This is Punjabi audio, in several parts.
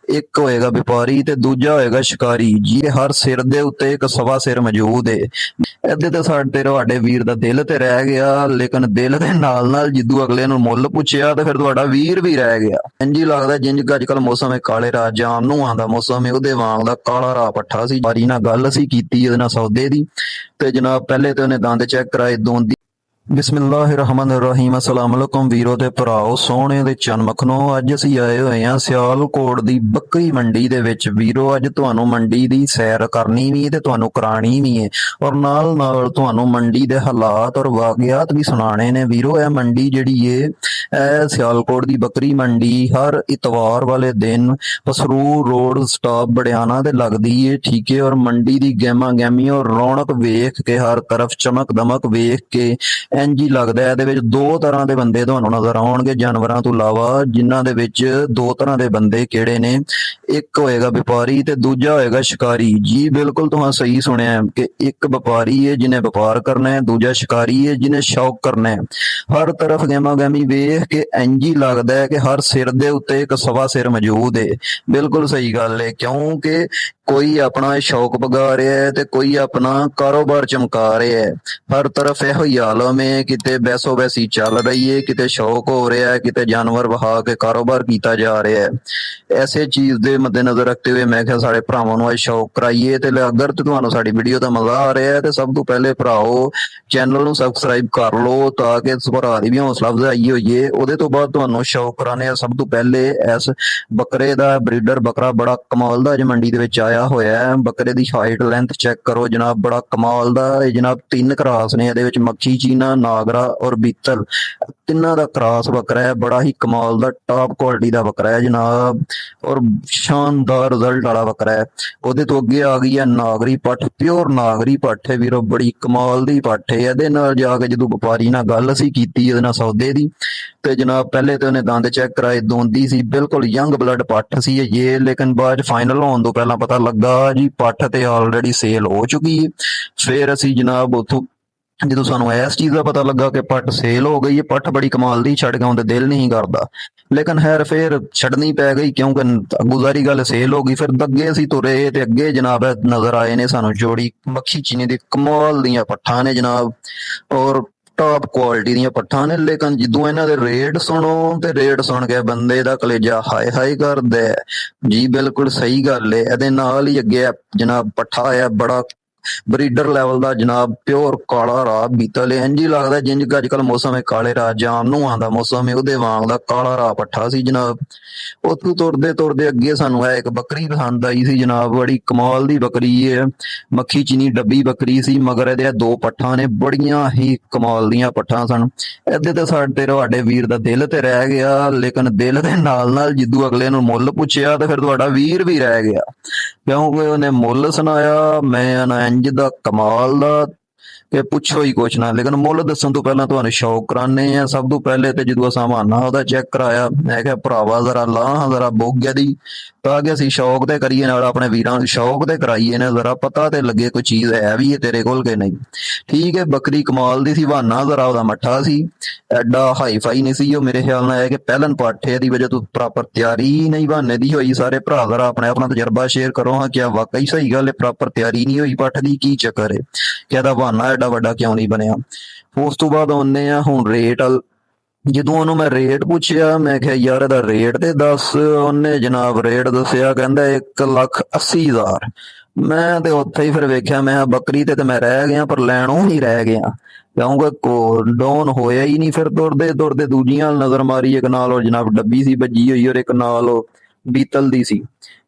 ਇੱਕ ਹੋਏਗਾ ਵਪਾਰੀ ਤੇ ਦੂਜਾ ਹੋਏਗਾ ਸ਼ਿਕਾਰੀ। ਜੀ ਹਰ ਸਿਰ ਦੇ ਉੱਤੇ ਇੱਕ ਸਵਾ ਸਿਰ ਮੌਜੂਦ ਏ। ਇਹਦੇ ਤੇ ਸਾਡੇ ਤੁਹਾਡੇ ਵੀਰ ਦਾ ਦਿਲ ਤੇ ਰਹਿ ਗਿਆ, ਲੇਕਿਨ ਦਿਲ ਦੇ ਨਾਲ ਨਾਲ ਜਿੱਦੂ ਅਗਲੇ ਨੂੰ ਮੁੱਲ ਪੁੱਛਿਆ ਤੇ ਫਿਰ ਤੁਹਾਡਾ ਵੀਰ ਵੀ ਰਹਿ ਗਿਆ। ਇੰਝ ਹੀ ਲੱਗਦਾ ਜਿੰਜ ਅੱਜ ਕੱਲ ਮੌਸਮ ਹੈ ਕਾਲੇ ਰਾਹ ਜਾਮ ਨੂੰ ਆਉਂਦਾ ਮੌਸਮ ਹੈ, ਉਹਦੇ ਵਾਂਗ ਦਾ ਕਾਲਾ ਰਾਹ ਪੱਠਾ ਸੀ। ਬਾਰੀ ਨਾਲ ਗੱਲ ਅਸੀਂ ਕੀਤੀ ਉਹਦੇ ਨਾਲ ਸੌਦੇ ਦੀ, ਤੇ ਜਨਾਬ ਪਹਿਲੇ ਤੇ ਉਹਨੇ ਦੰਦ ਚੈੱਕ ਕਰਾਏ ਦੋਂਦੀ। ਬਿਸਮਿਲ੍ਲਾਹਿਰਰਹਿਮਾਨਿਰਰਹੀਮ। अस्सलाम वालेकुम ਵੀਰੋ ਤੇ ਭਰਾਓ, ਸੋਹਣੇ ਦੇ ਚੰਨ ਮੱਖਣੋ। ਅੱਜ ਅਸੀਂ ਆਏ ਹੋਏ ਹਾਂ ਸਿਆਲਕੋਟ ਦੀ ਬੱਕਰੀ ਮੰਡੀ ਦੇ ਵਿੱਚ। ਵੀਰੋ ਅੱਜ ਤੁਹਾਨੂੰ ਮੰਡੀ ਦੀ ਸੈਰ ਕਰਨੀ ਵੀ ਤੇ ਤੁਹਾਨੂੰ ਕਰਾਣੀ ਵੀ ਹੈ, ਔਰ ਨਾਲ ਨਾਲ ਤੁਹਾਨੂੰ ਮੰਡੀ ਦੇ ਹਾਲਾਤ ਔਰ ਵਾਕਿਆਤ ਵੀ ਸੁਣਾਣੇ ਨੇ। ਵੀਰੋ ਇਹ ਮੰਡੀ ਜਿਹੜੀ ਏ, ਇਹ ਸਿਆਲਕੋਟ ਦੀ ਬੱਕਰੀ ਮੰਡੀ ਹਰ ਇਤਵਾਰ ਵਾਲੇ ਦਿਨ ਪਸਰੂਰ ਰੋਡ ਸਟਾਪ ਬੜਿਆਣਾ ਤੇ ਲੱਗਦੀ ਏ, ਠੀਕ ਹੈ। ਔਰ ਮੰਡੀ ਦੀ ਗਹਿਮਾ ਗਹਿਮੀ ਔਰ ਰੌਣਕ ਵੇਖ ਕੇ, ਹਰ ਤਰਫ ਚਮਕ ਦਮਕ ਵੇਖ ਕੇ ਇੰਝ ਹੀ ਲੱਗਦਾ ਇਹਦੇ ਵਿੱਚ ਦੋ ਤਰ੍ਹਾਂ ਦੇ ਬੰਦੇ ਤੁਹਾਨੂੰ ਨਜ਼ਰ ਆਉਣਗੇ ਜਾਨਵਰਾਂ ਤੋਂ ਇਲਾਵਾ, ਜਿਨ੍ਹਾਂ ਦੇ ਵਿੱਚ ਦੋ ਤਰ੍ਹਾਂ ਦੇ ਬੰਦੇ ਕਿਹੜੇ ਨੇ, ਇੱਕ ਹੋਏਗਾ ਵਪਾਰੀ ਤੇ ਦੂਜਾ ਹੋਏਗਾ ਸ਼ਿਕਾਰੀ। ਜੀ ਬਿਲਕੁਲ ਤੁਸੀਂ ਸਹੀ ਸੁਣਿਆ ਕਿ ਇੱਕ ਵਪਾਰੀ ਹੈ ਜਿਹਨੇ ਵਪਾਰ ਕਰਨਾ ਹੈ, ਦੂਜਾ ਸ਼ਿਕਾਰੀ ਹੈ ਜਿਹਨੇ ਸ਼ੌਕ ਕਰਨਾ ਹੈ। ਹਰ ਤਰਫ ਗਹਿਮਾ ਗਹਿਮੀ ਵੇਖ ਕੇ ਇੰਝ ਹੀ ਲੱਗਦਾ ਹੈ ਕਿ ਹਰ ਸਿਰ ਦੇ ਉੱਤੇ ਇੱਕ ਸਵਾ ਸਿਰ ਮੌਜੂਦ ਹੈ। ਬਿਲਕੁਲ ਸਹੀ ਗੱਲ ਹੈ, ਕਿਉਂਕਿ ਕੋਈ ਆਪਣਾ ਸ਼ੌਕ ਵਗਾ ਰਿਹਾ ਹੈ ਤੇ ਕੋਈ ਆਪਣਾ ਕਾਰੋਬਾਰ ਚਮਕਾ ਰਿਹਾ ਹੈ। ਹਰ ਤਰਫ ਇਹੋ ਹੀ ਆਲਮ ਹੈ, ਕਿਤੇ ਬੈਸੋ ਬੈਸੀ ਚੱਲ ਰਹੀ ਹੈ, ਕਿਤੇ ਸ਼ੌਕ ਹੋ ਰਿਹਾ ਹੈ, ਕਿਤੇ ਜਾਨਵਰ ਵਹਾ ਕੇ ਕਾਰੋਬਾਰ ਕੀਤਾ ਜਾ ਰਿਹਾ ਹੈ। ਐਸੇ ਚੀਜ਼ ਦੇ ਮੱਦੇਨਜ਼ਰ ਰੱਖਦੇ ਹੋਏ ਮੈਂ ਕਿਹਾ ਸਾਡੇ ਭਰਾਵਾਂ ਨੂੰ ਅੱਜ ਸ਼ੌਕ ਕਰਾਈਏ। ਤੇ ਅਗਰ ਤੁਹਾਨੂੰ ਸਾਡੀ ਵੀਡੀਓ ਦਾ ਮਜ਼ਾ ਆ ਰਿਹਾ ਹੈ ਤੇ ਸਭ ਤੋਂ ਪਹਿਲੇ ਭਰਾਓ ਚੈਨਲ ਨੂੰ ਸਬਸਕ੍ਰਾਈਬ ਕਰ ਲਓ, ਤਾਂ ਕਿ ਭਰਾ ਦੀ ਵੀ ਹੌਸਲਾ ਅਫਜ਼ਾਈ ਹੋਈਏ। ਉਹਦੇ ਤੋਂ ਬਾਅਦ ਤੁਹਾਨੂੰ ਸ਼ੌਕ ਕਰਾਣੇ ਆ। ਸਭ ਤੋਂ ਪਹਿਲੇ ਇਸ ਬੱਕਰੇ ਦਾ ਬਰੀਡਰ ਬੱਕਰਾ ਬੜਾ ਕਮਾਲ ਦਾ ਅੱਜ ਮੰਡੀ ਦੇ ਵਿੱਚ ਆਇਆ ਹੋਇਆ ਹੈ। ਬੱਕਰੇ ਦੀ ਹਾਈਟ ਲੈਂਥ ਚੈੱਕ ਕਰੋ ਜਨਾਬ, ਬੜਾ ਕਮਾਲ ਦਾ ਇਹ ਜਨਾਬ। 3 ਕਰਾਸ ਨੇ ਇਹਦੇ ਵਿੱਚ, ਮੱਖੀ ਚੀਨਾ, ਨਾਗਰਾ ਔਰ ਬੀਤਲ, ਤਿੰਨਾਂ ਦਾ ਕਰਾਸ ਬੱਕਰਾ ਹੈ। ਬੜਾ ਹੀ ਕਮਾਲ ਦਾ ਟਾਪ ਕੁਆਲਿਟੀ ਦਾ ਬੱਕਰਾ ਹੈ ਜਨਾਬ, ਔਰ ਸ਼ਾਨਦਾਰ ਰਿਜ਼ਲਟ ਵਾਲਾ ਬੱਕਰਾ ਹੈ। ਉਹਦੇ ਤੋਂ ਅੱਗੇ ਆ ਗਈ ਹੈ ਨਾਗਰੀ ਪੱਠ, ਪਿਓਰ ਨਾਗਰੀ ਪੱਠ ਹੈ ਵੀਰੋ, ਬੜੀ ਕਮਾਲ ਦੀ ਪੱਠ ਹੈ। ਇਹਦੇ ਨਾਲ ਜਾ ਕੇ ਜਦੋਂ ਵਪਾਰੀ ਨਾਲ ਗੱਲ ਅਸੀਂ ਕੀਤੀ ਉਹਦੇ ਨਾਲ ਸੌਦੇ ਦੀ, ਤੇ ਜਨਾਬ ਪਹਿਲੇ ਤੇ ਉਹਨੇ ਦੰਦ ਚੈੱਕ ਕਰਾਏ, ਦੋਂਦੀ ਸੀ, ਬਿਲਕੁਲ ਯੰਗ ਬਲੱਡ ਪੱਠ ਸੀ ਇਹ। ਲੇਕਿਨ ਬਾਅਦ ਫਾਈਨਲ ਹੋਣ ਤੋਂ ਪਹਿਲਾਂ ਪਤਾ ਲੱਗਾ ਜੀ ਪੱਠ ਤੇ ਆਲਰੇਡੀ ਸੇਲ ਹੋ ਚੁੱਕੀ ਹੈ। ਫਿਰ ਅਸੀਂ ਜਨਾਬ ਉੱਥੋਂ ਜਦੋਂ ਸਾਨੂੰ ਇਸ ਚੀਜ਼ ਦਾ ਪਤਾ ਲੱਗਾ ਕਿ ਪੱਠ ਸੇਲ ਹੋ ਗਈ ਹੈ, ਪੱਠ ਬੜੀ ਕਮਾਲ ਦੀ, ਛੱਡ ਕੇ ਆਉਣ ਤੇ ਦਿਲ ਨਹੀਂ ਕਰਦਾ, ਲੇਕਿਨ ਖੈਰ ਫਿਰ ਛੱਡਣੀ ਪੈ ਗਈ ਕਿਉਂਕਿ ਗੁਜ਼ਾਰੀ ਗੱਲ ਸੇਲ ਹੋ ਗਈ। ਫਿਰ ਅੱਗੇ ਅਸੀਂ ਤੁਰੇ ਤੇ ਅੱਗੇ ਜਨਾਬ ਨਜ਼ਰ ਆਏ ਨੇ ਸਾਨੂੰ ਜੋੜੀ ਮੱਖੀ ਚੀਨੀ ਦੀ ਕਮਾਲ ਦੀਆਂ ਪੱਠਾਂ ਨੇ ਜਨਾਬ, ਔਰ ਟਾਪ ਕੁਆਲਿਟੀ ਦੀਆਂ ਪੱਠਾਂ ਨੇ। ਲੇਕਿਨ ਜਦੋਂ ਇਹਨਾਂ ਦੇ ਰੇਟ ਸੁਣੋ ਤੇ ਰੇਟ ਸੁਣ ਕੇ ਬੰਦੇ ਦਾ ਕਲੇਜਾ ਹਾਏ ਹਾਏ ਕਰਦਾ ਹੈ ਜੀ। ਬਿਲਕੁਲ ਸਹੀ ਗੱਲ ਹੈ। ਇਹਦੇ ਨਾਲ ਹੀ ਅੱਗੇ ਜਨਾਬ ਪੱਠਾ ਆਇਆ ਬੜਾ ਬਰੀਡਰ ਲੈਵਲ ਦਾ ਜਨਾਬ, ਪਿਓਰ ਕਾਲਾ ਰਾਹ ਬੀਤਲ। ਇੰਝ ਹੀ ਲੱਗਦਾ ਜਿੰਜ ਅੱਜ ਕੱਲ ਮੌਸਮ ਹੈ ਕਾਲੇ ਰਾਹ ਜਾਮ ਨੂੰ ਆਉਂਦਾ ਮੌਸਮ ਹੈ, ਉਹਦੇ ਵਾਂਗ ਦਾ ਕਾਲਾ ਰਾਹ ਪੱਠਾ ਸੀ ਜਨਾਬ। ਉੱਥੋਂ ਤੁਰਦੇ ਤੁਰਦੇ ਅੱਗੇ ਸਾਨੂੰ ਇਹ ਇੱਕ ਬੱਕਰੀ ਪਸੰਦ ਆਈ ਸੀ ਜਨਾਬ, ਬੜੀ ਕਮਾਲ ਦੀ ਬੱਕਰੀ ਹੈ, ਮੱਖੀ ਚੀਨੀ ਡੱਬੀ ਬੱਕਰੀ ਸੀ, ਮਗਰ ਇਹਦੇ ਦੋ ਪੱਠਾਂ ਨੇ, ਬੜੀਆਂ ਹੀ ਕਮਾਲ ਦੀਆਂ ਪੱਠਾਂ ਸਨ। ਇਹਦੇ ਤੇ ਸਾਡੇ ਤੁਹਾਡੇ ਵੀਰ ਦਾ ਦਿਲ ਤੇ ਰਹਿ ਗਿਆ, ਲੇਕਿਨ ਦਿਲ ਦੇ ਨਾਲ ਨਾਲ ਜਿੱਦੂ ਅਗਲੇ ਨੂੰ ਮੁੱਲ ਪੁੱਛਿਆ ਤੇ ਫਿਰ ਤੁਹਾਡਾ ਵੀਰ ਵੀ ਰਹਿ ਗਿਆ, ਕਿਉਂਕਿ ਉਹਨੇ ਮੁੱਲ ਸੁਣਾਇਆ ਮੈਂ ਇੰਜ ਦਾ ਕਮਾਲ ਦਾ ਕਿ ਪੁੱਛੋ ਹੀ ਕੁਛ ਨਾ। ਲੇਕਿਨ ਮੁੱਲ ਦੱਸਣ ਤੋਂ ਪਹਿਲਾਂ ਤੁਹਾਨੂੰ ਸ਼ੌਕ ਕਰਾਨੇ ਆ। ਸਭ ਤੋਂ ਪਹਿਲੇ ਤੇ ਜਦੋਂ ਅਸਾਂ ਹਵਾਨਾ ਉਹਦਾ ਚੈੱਕ ਕਰਾਇਆ, ਮੈਂ ਕਿਹਾ ਭਰਾਵਾ ਜ਼ਰਾ ਲਾਹ ਜ਼ਰਾ ਬੋਗੇ ਦੀ, ਤਾਂ ਕਿ ਅਸੀਂ ਸ਼ੌਕ ਤੇ ਕਰੀਏ, ਨਾਲ ਆਪਣੇ ਵੀਰਾਂ ਨੂੰ ਸ਼ੌਕ ਤੇ ਕਰਾਈਏ ਨਾ, ਜ਼ਰਾ ਪਤਾ ਤੇ ਲੱਗੇ ਕੋਈ ਚੀਜ਼ ਹੈ ਵੀ ਹੈ ਤੇਰੇ ਕੋਲ ਕਿ ਨਹੀਂ। ਠੀਕ ਹੈ, ਬੱਕਰੀ ਕਮਾਲ ਦੀ ਸੀ, ਹਵਾਨਾ ਜ਼ਰਾ ਉਹਦਾ ਮੱਠਾ ਸੀ, ਐਡਾ ਹਾਈ ਫਾਈ ਨਹੀਂ ਸੀ ਉਹ। ਮੇਰੇ ਖਿਆਲ ਨਾਲ ਹੈ ਕਿ ਪਹਿਲਨ ਪਾਠੇ ਦੀ ਵਜ੍ਹਾ ਤੋਂ ਪ੍ਰੋਪਰ ਤਿਆਰੀ ਨਹੀਂ ਬਹਾਨੇ ਦੀ ਹੋਈ। ਸਾਰੇ ਭਰਾ ਜ਼ਰਾ ਆਪਣਾ ਤਜਰਬਾ ਸ਼ੇਅਰ ਕਰੋ ਹਾਂ, ਕਿਆ ਵਾਕਈ ਸਹੀ ਗੱਲ ਹੈ ਪ੍ਰੋਪਰ ਤਿਆਰੀ ਨਹੀਂ ਹੋਈ ਪੱਠ ਦੀ, ਕੀ ਚੱਕਰ ਹੈ, ਕਿ ਇਹਦਾ ਬਹਾਨਾ ਐਡਾ ਵੱਡਾ ਕਿਉਂ ਨਹੀਂ ਬਣਿਆ। ਉਸ ਤੋਂ ਬਾਅਦ ਆਉਂਦੇ ਆ ਹੁਣ ਰੇਟ। ਜਦੋਂ ਉਹਨੂੰ ਮੈਂ ਰੇਟ ਪੁੱਛਿਆ, ਮੈਂ ਕਿਹਾ ਯਾਰ ਇਹਦਾ ਰੇਟ ਤੇ ਦੱਸ। ਉਹਨੇ ਜਨਾਬ ਰੇਟ ਦੱਸਿਆ, ਕਹਿੰਦਾ 1,80,000। ਮੈਂ ਤੇ ਉੱਥੇ ਹੀ ਫਿਰ ਵੇਖਿਆ, ਮੈਂ ਬੱਕਰੀ ਤੇ ਮੈਂ ਰਹਿ ਗਿਆ ਪਰ ਲੈਣੋਂ ਹੀ ਰਹਿ ਗਿਆ, ਕਿਉਂਕਿ ਡਾਊਨ ਹੋਇਆ ਹੀ ਨਹੀਂ। ਫਿਰ ਤੁਰਦੇ ਤੁਰਦੇ ਦੂਜੀਆਂ ਨਜ਼ਰ ਮਾਰੀ, ਇੱਕ ਨਾਲ ਉਹ ਜਨਾਬ ਡੱਬੀ ਸੀ ਵੱਜੀ ਹੋਈ, ਔਰ ਇੱਕ ਨਾਲ ਉਹ ਬੀਤਲ ਦੀ ਸੀ,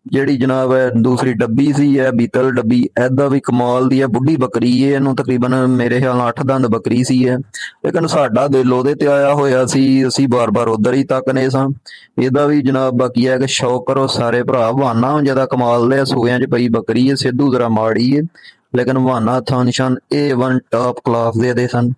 ਜਿਹੜੀ ਜਨਾਬ ਦੂਸਰੀ ਡੱਬੀ ਸੀ। ਇਹ ਬੀਤਲ ਡੱਬੀ ਏਦਾਂ ਵੀ ਕਮਾਲ ਦੀ ਹੈ, ਬੁੱਢੀ ਬੱਕਰੀ ਹੈ, ਇਹਨੂੰ ਤਕਰੀਬਨ ਮੇਰੇ ਖਿਆਲ ਨਾਲ 8 ਦੰਦ ਬੱਕਰੀ ਸੀ ਹੈ। ਲੇਕਿਨ ਸਾਡਾ ਦਿਲ ਉਹਦੇ ਤੇ ਆਇਆ ਹੋਇਆ ਸੀ, ਅਸੀਂ ਬਾਰ-ਬਾਰ ਉਧਰ ਹੀ ਤੱਕਨੇ ਸਾਂ। ਇਹਦਾ ਵੀ ਜਨਾਬ ਬਾਕੀ ਹੈ ਕਿ ਸ਼ੌਕ ਕਰੋ ਸਾਰੇ ਭਰਾ। ਹਵਾਨਾ ਜਿਆਦਾ ਕਮਾਲ ਦੇ ਸੂਆਂ 'ਚ ਪਈ ਬੱਕਰੀ ਹੈ, ਸਿੱਧੂ ਜ਼ਰਾ ਮਾੜੀ ਹੈ, ਲੇਕਿਨ ਹਵਾਨਾ ਥਾਂ ਨਿਸ਼ਾਨ A1 ਟਾਪ ਕਲਾਸ ਦੇ ਸਨ।